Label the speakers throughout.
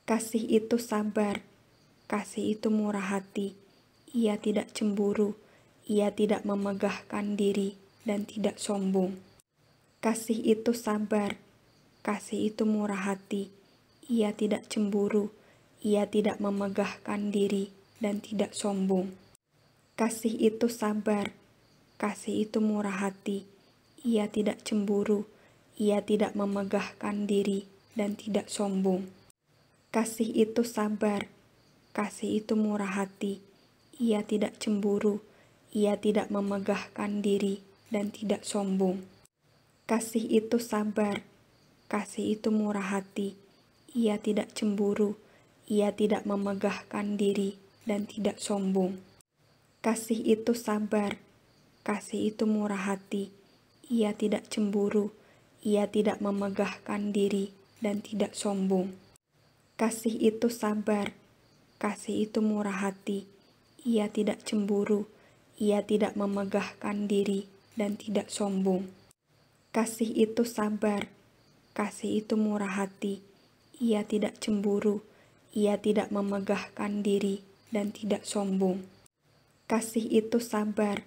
Speaker 1: Kasih itu sabar, kasih itu murah hati. Ia tidak cemburu, ia tidak memegahkan diri dan tidak sombong. Kasih itu sabar, kasih itu murah hati. Ia tidak cemburu, ia tidak memegahkan diri dan tidak sombong. Kasih itu sabar, kasih itu murah hati. Ia tidak cemburu, ia tidak memegahkan diri dan tidak sombong. Kasih itu sabar, kasih itu murah hati. Ia tidak cemburu, ia tidak memegahkan diri dan tidak sombong. Kasih itu sabar, kasih itu murah hati. Ia tidak cemburu, ia tidak memegahkan diri dan tidak sombong. Kasih itu sabar, kasih itu murah hati. Ia tidak cemburu, ia tidak memegahkan diri dan tidak sombong. Kasih itu sabar, kasih itu murah hati. Ia tidak cemburu, ia tidak memegahkan diri dan tidak sombong. Kasih itu sabar, kasih itu murah hati. Ia tidak cemburu, ia tidak memegahkan diri dan tidak sombong. Kasih itu sabar,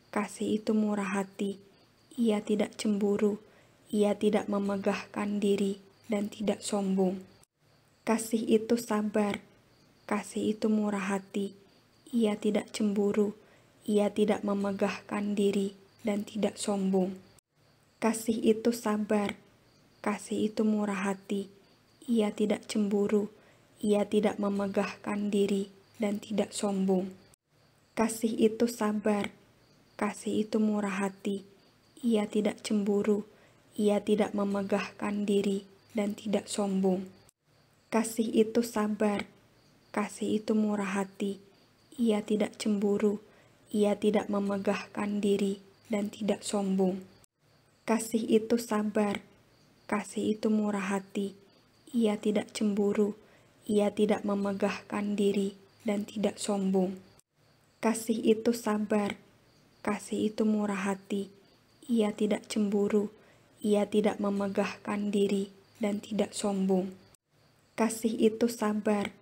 Speaker 1: kasih itu murah hati. Ia tidak cemburu, ia tidak memegahkan diri dan tidak sombong. Kasih itu sabar, kasih itu murah hati. Ia tidak cemburu, ia tidak memegahkan diri dan tidak sombong. Kasih itu sabar, kasih itu murah hati. Ia tidak cemburu, ia tidak memegahkan diri dan tidak sombong. Kasih itu sabar, kasih itu murah hati. Ia tidak cemburu, ia tidak memegahkan diri dan tidak sombong. Kasih itu sabar, kasih itu murah hati. Ia tidak cemburu, ia tidak memegahkan diri dan tidak sombong. Kasih itu sabar, kasih itu murah hati. Ia tidak cemburu, ia tidak memegahkan diri dan tidak sombong. Kasih itu sabar, kasih itu murah hati. Ia tidak cemburu, ia tidak memegahkan diri dan tidak sombong. Kasih itu sabar,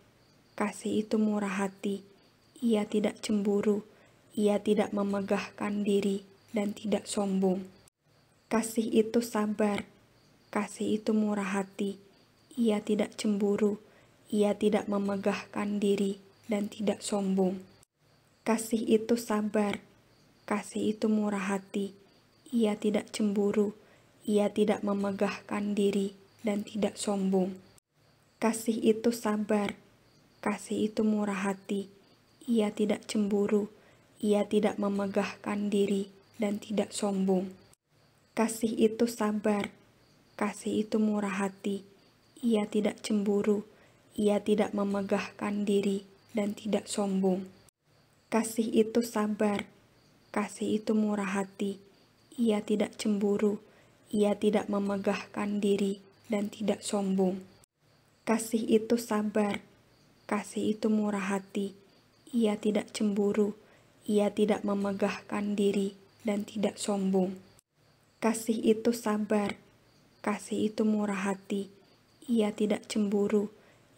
Speaker 1: kasih itu murah hati. Ia tidak cemburu, ia tidak memegahkan diri dan tidak sombong. Kasih itu sabar, kasih itu murah hati. Ia tidak cemburu, ia tidak memegahkan diri dan tidak sombong. Kasih itu sabar, kasih itu murah hati. Ia tidak cemburu, ia tidak memegahkan diri dan tidak sombong. Kasih itu sabar, kasih itu murah hati. Ia tidak cemburu, ia tidak memegahkan diri dan tidak sombong. Kasih itu sabar, kasih itu murah hati. Ia tidak cemburu, ia tidak memegahkan diri dan tidak sombong. Kasih itu sabar, kasih itu murah hati. Ia tidak cemburu, ia tidak memegahkan diri dan tidak sombong. Kasih itu sabar, kasih itu murah hati. Ia tidak cemburu, ia tidak memegahkan diri dan tidak sombong. Kasih itu sabar, kasih itu murah hati. Ia tidak cemburu,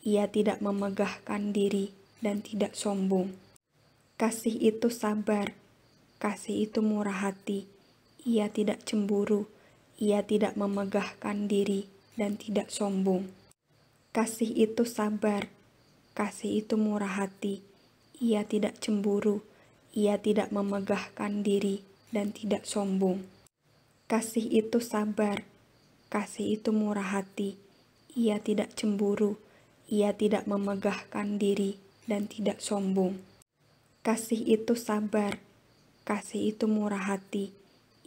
Speaker 1: ia tidak memegahkan diri dan tidak sombong. Kasih itu sabar, kasih itu murah hati. Ia tidak cemburu, ia tidak memegahkan diri dan tidak sombong. Kasih itu sabar, kasih itu murah hati. Ia tidak cemburu, ia tidak memegahkan diri dan tidak sombong. Kasih itu sabar, kasih itu murah hati. Ia tidak cemburu, ia tidak memegahkan diri dan tidak sombong. Kasih itu sabar, kasih itu murah hati.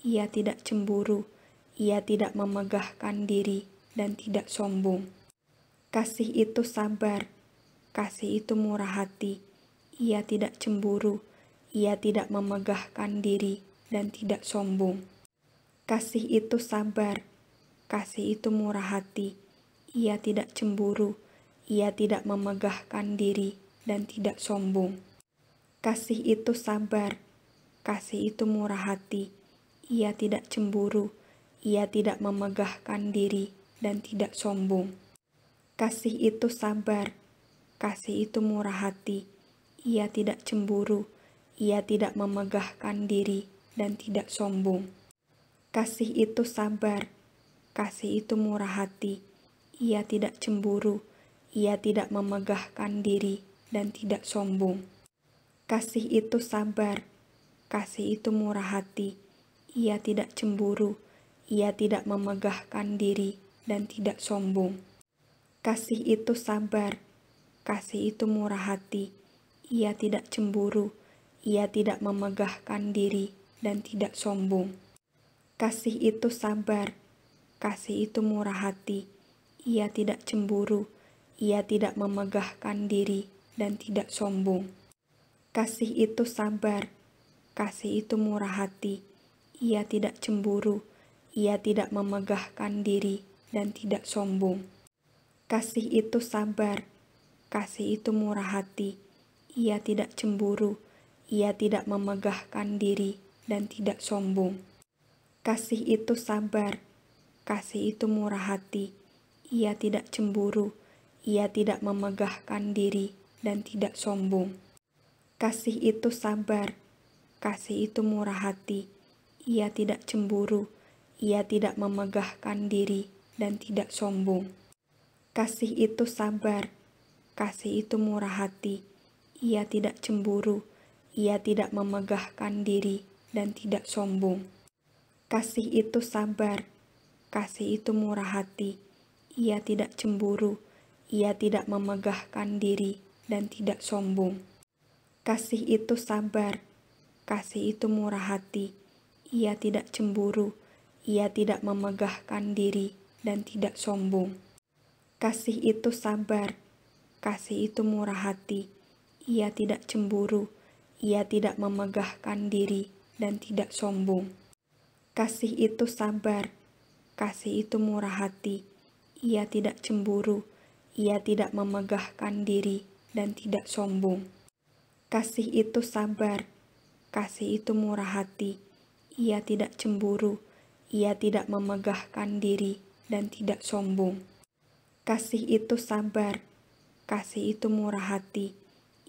Speaker 1: Ia tidak cemburu, ia tidak memegahkan diri dan tidak sombong. Kasih itu sabar, kasih itu murah hati. Ia tidak cemburu, ia tidak memegahkan diri dan tidak sombong. Kasih itu sabar, kasih itu murah hati. Ia tidak cemburu, ia tidak memegahkan diri dan tidak sombong. Kasih itu sabar, kasih itu murah hati. Ia tidak cemburu, ia tidak memegahkan diri dan tidak sombong. Kasih itu sabar, kasih itu murah hati. Ia tidak cemburu, ia tidak memegahkan diri, dan tidak sombong. Kasih itu sabar, kasih itu murah hati. Ia tidak cemburu, ia tidak memegahkan diri, dan tidak sombong. Kasih itu sabar, kasih itu murah hati. Ia tidak cemburu, ia tidak memegahkan diri, dan tidak sombong. Kasih itu sabar, kasih itu murah hati. Ia tidak cemburu, ia tidak memegahkan diri, dan tidak sombong. Kasih itu sabar, kasih itu murah hati. Ia tidak cemburu, ia tidak memegahkan diri, dan tidak sombong. Kasih itu sabar, kasih itu murah hati. Ia tidak cemburu, ia tidak memegahkan diri, dan tidak sombong. Kasih itu sabar, kasih itu murah hati. Ia tidak cemburu, ia tidak memegahkan diri, dan tidak sombong. Kasih itu sabar, kasih itu murah hati. Ia tidak cemburu, ia tidak memegahkan diri, dan tidak sombong. Kasih itu sabar, kasih itu murah hati. Ia tidak cemburu, ia tidak memegahkan diri, dan tidak sombong. Kasih itu sabar, kasih itu murah hati. Ia tidak cemburu, ia tidak memegahkan diri, dan tidak sombong. Kasih itu sabar, kasih itu murah hati. Ia tidak cemburu, ia tidak memegahkan diri, dan tidak sombong. Kasih itu sabar, kasih itu murah hati. Ia tidak cemburu, ia tidak memegahkan diri, dan tidak sombong. Kasih itu sabar, kasih itu murah hati. Ia tidak cemburu, ia tidak memegahkan diri, dan tidak sombong. Kasih itu sabar, kasih itu murah hati. Ia tidak cemburu, ia tidak memegahkan diri, dan tidak sombong. Kasih itu sabar, kasih itu murah hati. Ia tidak cemburu, ia tidak memegahkan diri, dan tidak sombong. Kasih itu sabar, kasih itu murah hati.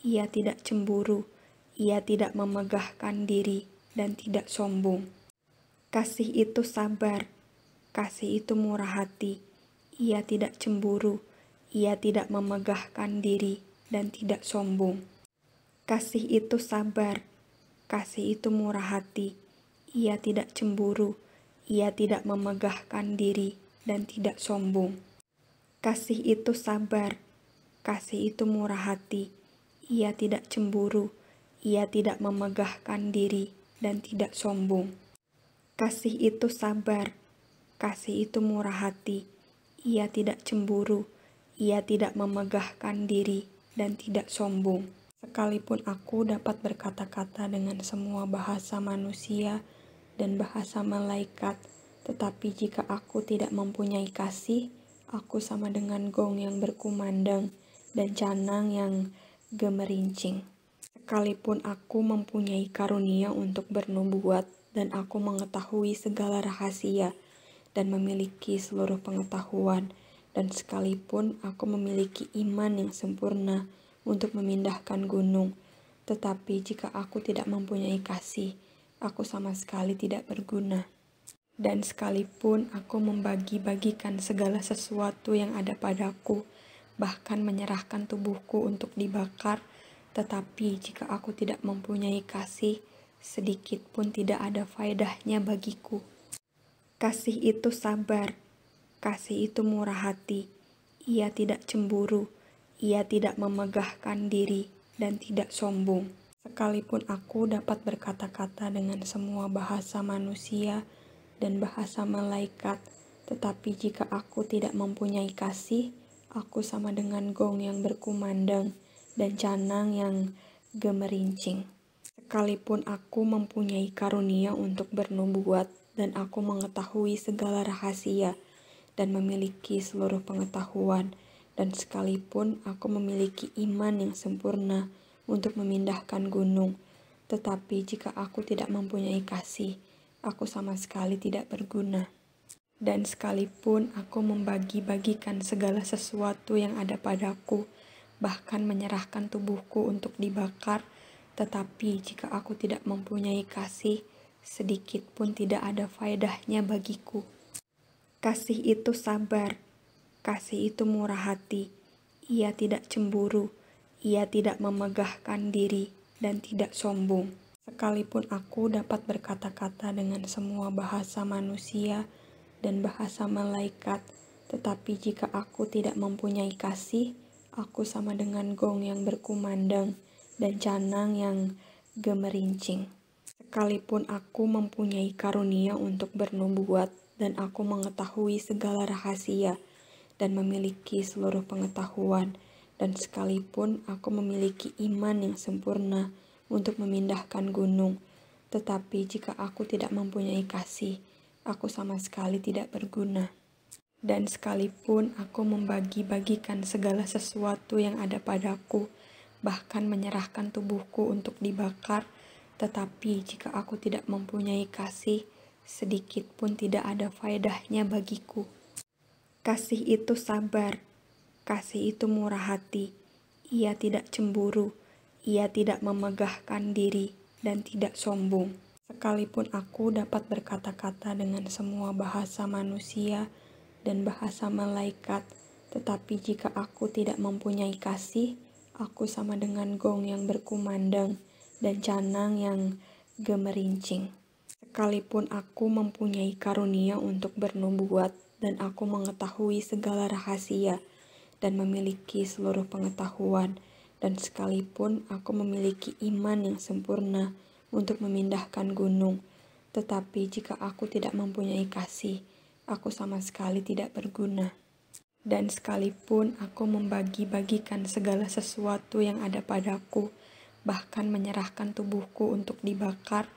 Speaker 1: Ia tidak cemburu, ia tidak memegahkan diri, dan tidak sombong. Kasih itu sabar, kasih itu murah hati. Ia tidak cemburu, ia tidak memegahkan diri, dan tidak sombong. Kasih itu sabar, kasih itu murah hati. Ia tidak cemburu, ia tidak memegahkan diri, dan tidak sombong. Kasih itu sabar, kasih itu murah hati. Ia tidak cemburu, ia tidak memegahkan diri, dan tidak sombong. Kasih itu sabar, kasih itu murah hati. Ia tidak cemburu, ia tidak memegahkan diri, dan tidak sombong. Sekalipun aku dapat berkata-kata dengan semua bahasa manusia dan bahasa malaikat, tetapi jika aku tidak mempunyai kasih, aku sama dengan gong yang berkumandang dan canang yang gemerincing. Sekalipun aku mempunyai karunia untuk bernubuat dan aku mengetahui segala rahasia dan memiliki seluruh pengetahuan, dan sekalipun aku memiliki iman yang sempurna untuk memindahkan gunung, tetapi jika aku tidak mempunyai kasih, aku sama sekali tidak berguna. Dan sekalipun aku membagi-bagikan segala sesuatu yang ada padaku, bahkan menyerahkan tubuhku untuk dibakar, tetapi jika aku tidak mempunyai kasih, sedikit pun tidak ada faedahnya bagiku. Kasih itu sabar, kasih itu murah hati. Ia tidak cemburu, ia tidak memegahkan diri, dan tidak sombong. Sekalipun aku dapat berkata-kata dengan semua bahasa manusia dan bahasa malaikat, tetapi jika aku tidak mempunyai kasih, aku sama dengan gong yang berkumandang dan canang yang gemerincing. Sekalipun aku mempunyai karunia untuk bernubuat dan aku mengetahui segala rahasia dan memiliki seluruh pengetahuan, dan sekalipun aku memiliki iman yang sempurna untuk memindahkan gunung, tetapi jika aku tidak mempunyai kasih, aku sama sekali tidak berguna. Dan sekalipun aku membagi-bagikan segala sesuatu yang ada padaku, bahkan menyerahkan tubuhku untuk dibakar, tetapi jika aku tidak mempunyai kasih, sedikit pun tidak ada faedahnya bagiku. Kasih itu sabar, kasih itu murah hati, ia tidak cemburu, ia tidak memegahkan diri, dan tidak sombong. Sekalipun aku dapat berkata-kata dengan semua bahasa manusia dan bahasa malaikat, tetapi jika aku tidak mempunyai kasih, aku sama dengan gong yang berkumandang dan canang yang gemerincing. Sekalipun aku mempunyai karunia untuk bernubuat dan aku mengetahui segala rahasia dan memiliki seluruh pengetahuan, dan sekalipun aku memiliki iman yang sempurna untuk memindahkan gunung, tetapi jika aku tidak mempunyai kasih, aku sama sekali tidak berguna. Dan sekalipun aku membagi-bagikan segala sesuatu yang ada padaku, bahkan menyerahkan tubuhku untuk dibakar, tetapi jika aku tidak mempunyai kasih, sedikit pun tidak ada faedahnya bagiku. Kasih itu sabar, kasih itu murah hati, ia tidak cemburu, ia tidak memegahkan diri, dan tidak sombong. Sekalipun aku dapat berkata-kata dengan semua bahasa manusia dan bahasa malaikat, tetapi jika aku tidak mempunyai kasih, aku sama dengan gong yang berkumandang dan canang yang gemerincing. Sekalipun aku mempunyai karunia untuk bernubuat dan aku mengetahui segala rahasia dan memiliki seluruh pengetahuan, dan sekalipun aku memiliki iman yang sempurna untuk memindahkan gunung, tetapi jika aku tidak mempunyai kasih, aku sama sekali tidak berguna. Dan sekalipun aku membagi-bagikan segala sesuatu yang ada padaku, bahkan menyerahkan tubuhku untuk dibakar,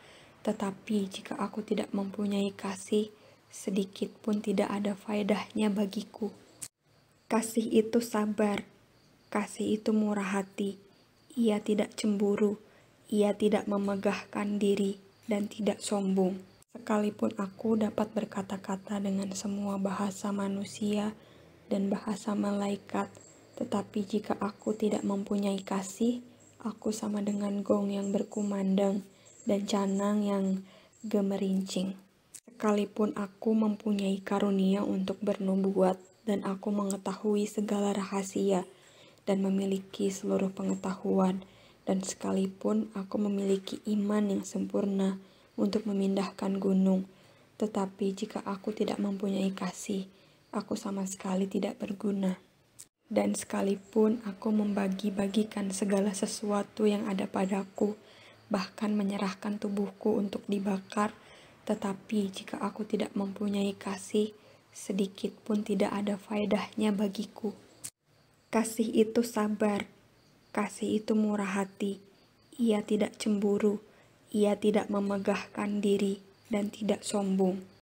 Speaker 1: tetapi jika aku tidak mempunyai kasih, sedikit pun tidak ada faedahnya bagiku. Kasih itu sabar, kasih itu murah hati, ia tidak cemburu, ia tidak memegahkan diri, dan tidak sombong. Sekalipun aku dapat berkata-kata dengan semua bahasa manusia dan bahasa malaikat, tetapi jika aku tidak mempunyai kasih, aku sama dengan gong yang berkumandang dan canang yang gemerincing. Sekalipun aku mempunyai karunia untuk bernubuat dan aku mengetahui segala rahasia dan memiliki seluruh pengetahuan, dan sekalipun aku memiliki iman yang sempurna untuk memindahkan gunung, tetapi jika aku tidak mempunyai kasih, aku sama sekali tidak berguna. Dan sekalipun aku membagi-bagikan segala sesuatu yang ada padaku, bahkan menyerahkan tubuhku untuk dibakar, tetapi jika aku tidak mempunyai kasih, sedikit pun tidak ada faedahnya bagiku. Kasih itu sabar, kasih itu murah hati, ia tidak cemburu, ia tidak memegahkan diri, dan tidak sombong.